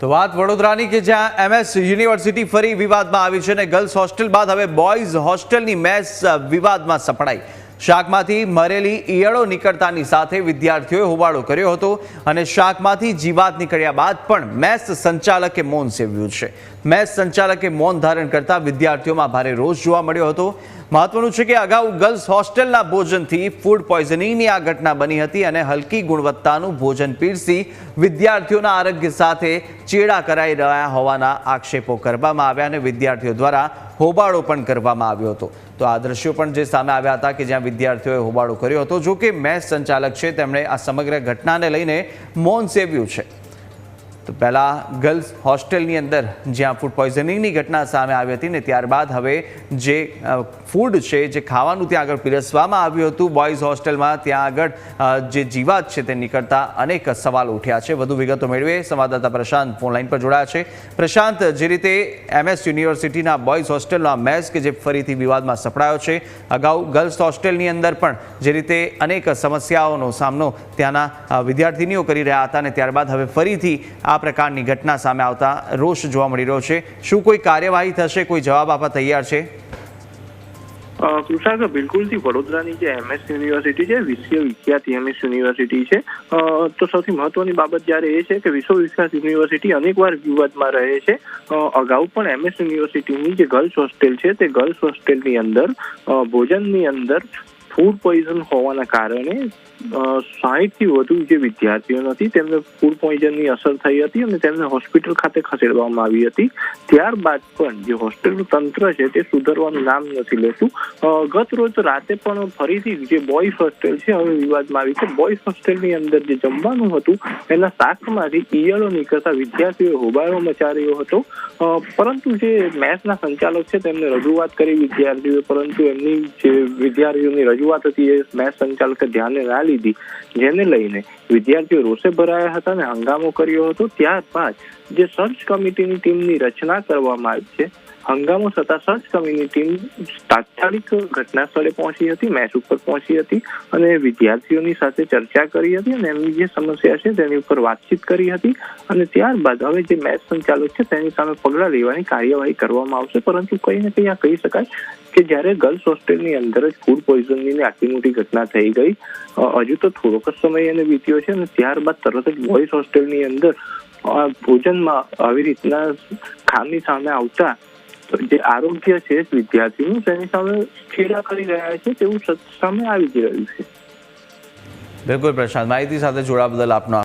તો વાત વડોદરાની કે જ્યાં એમએસ યુનિવર્સિટી ફરી વિવાદમાં આવી છે અને ગર્લ્સ હોસ્ટેલ બાદ હવે બોયઝ હોસ્ટેલની મેસ વિવાદમાં સપડાઈ। શાકમાંથી મરેલી ઈયળો નીકળતાની સાથે વિદ્યાર્થીઓએ હોબાળો કર્યો હતો અને શાકમાંથી જીવાત નીકળ્યા બાદ પણ મેસ સંચાલકે મૌન સેવ્યું છે। મેસ સંચાલકે મૌન ધારણ કરતા વિદ્યાર્થીઓમાં ભારે રોષ જોવા મળ્યો હતો। મહત્વનું છે કે અગાઉ ગર્લ્સ હોસ્ટેલના ભોજનથી ફૂડ પોઈઝનિંગની આ ઘટના બની હતી અને હલકી ગુણવત્તાનું ભોજન પીરસી વિદ્યાર્થીઓના આરોગ્ય સાથે ચેડા કરાઈ રહ્યા હોવાના આક્ષેપો કરવામાં આવ્યા અને વિદ્યાર્થીઓ દ્વારા હોબાળો પણ કરવામાં આવ્યો હતો। તો આ દ્રશ્યો પણ જે સામે આવ્યા હતા કે જ્યાં વિદ્યાર્થીઓએ હોબાળો કર્યો હતો। જો કે મેસ સંચાલક છે તેમણે આ સમગ્ર ઘટનાને લઈને મૌન સેવ્યું છે। તો પહેલા ગર્લ્સ હોસ્ટેલની અંદર જ્યાં ફૂડ પોઈઝનિંગની ઘટના સામે આવી હતી ને ત્યારબાદ હવે જે ફૂડ છે જે ખાવાનું ત્યાં આગળ પીરસવામાં આવ્યું હતું બોયઝ હોસ્ટેલમાં ત્યાં આગળ જે જીવાત છે તે નીકળતા અનેક સવાલ ઉઠ્યા છે। વધુ વિગતો મેળવીએ સંવાદદાતા પ્રશાંત ફોનલાઈન પર જોડાયા છે। પ્રશાંત, જે રીતે એમએસ યુનિવર્સિટીના બોયઝ હોસ્ટેલનો આ મેસ કે જે ફરીથી વિવાદમાં સપડાયો છે, અગાઉ ગર્લ્સ હોસ્ટેલની અંદર પણ જે રીતે અનેક સમસ્યાઓનો સામનો ત્યાંના વિદ્યાર્થીનીઓ કરી રહ્યા હતા અને ત્યારબાદ હવે ફરીથી આ પ્રકારની ઘટના સામે આવતા રોષ જોવા મળી રહ્યો છે। શું કોઈ કાર્યવાહી થશે, કોઈ જવાબ આપવા તૈયાર છે? કૃષાગ, બિલકુલથી વડોદરાની જે એમએસ યુનિવર્સિટી છે, વિશ્વવિખ્યાત એમએસ યુનિવર્સિટી છે, તો સૌથી મહત્વની બાબત જ્યારે એ છે કે વિશ્વવિખ્યાત યુનિવર્સિટી અનેકવાર વિવાદમાં રહે છે। અગાઉ પણ એમએસ યુનિવર્સિટીની જે ગર્લ્સ હોસ્ટેલ છે તે ગર્લ્સ હોસ્ટેલની અંદર ભોજનની અંદર ફૂડ પોઈઝન હોવાના કારણે 60થી વધુ જે વિદ્યાર્થીઓ હતી તેમને ફૂડ પોઈઝનની અસર થઈ હતી અને તેમને હોસ્પિટલ ખાતે ખસેડવામાં આવી હતી। ત્યારબાદ પણ જે હોસ્ટેલનું તંત્ર છે તે સુધરવાનું નામ નથી લેતું। ગત રોજ રાતે પણ ફરીથી જે બોયઝ હોસ્ટેલ છે હવે વિવાદમાં આવી છે। બોયઝ હોસ્ટેલની અંદર જે જમવાનું હતું એના શાકમાંથી ઈયળો નીકળતા વિદ્યાર્થીઓએ હોબાળો મચાવ્યો હતો, પરંતુ જે મેસના સંચાલક છે તેમને રજૂઆત કરી વિદ્યાર્થીઓએ, પરંતુ એમની જે વિદ્યાર્થીઓની રજૂઆત હતી એ મેસ સંચાલકે ધ્યાને ના લીધી, જેને લઈને વિદ્યાર્થીઓ રોષે ભરાયા હતા અને હંગામો કર્યો હતો। ત્યારબાદ જે સર્ચ કમિટીની ટીમની રચના કરવામાં આવી છે, હંગામો થતા સર્ચ કમિટીની ટીમ તાત્કાલિક ઘટના સ્થળે પહોંચી હતી, મેસ ઉપર પહોંચી હતી અને વિદ્યાર્થીઓની સાથે ચર્ચા કરી હતી અને એમની જે સમસ્યા છે તેની ઉપર વાતચીત કરી હતી અને ત્યારબાદ હવે જે મેસ સંચાલક છે તેની સામે પગલાં લેવાની કાર્યવાહી કરવામાં આવશે। પરંતુ કંઈ ને કંઈ આ કહી શકાય કે જ્યારે ગર્લ્સ હોસ્ટેલની અંદર જ ફૂડ પોઈઝનિંગની આટલી મોટી ઘટના થઈ ગઈ, હજુ તો થોડોક જ સમય એને વીત્યો છે અને ત્યારબાદ તરત જ બોયઝ હોસ્ટેલની અંદર ભોજનમાં આવી રીતના ખામી સામે આવતા જે આરોગ્ય છે વિદ્યાર્થીનું તેની સામે છેડા કરી રહ્યા છે તેવું સામે આવી જ રહ્યું છે। બિલકુલ પ્રશાંત, માહિતી સાથે જોડાવા બદલ આપનો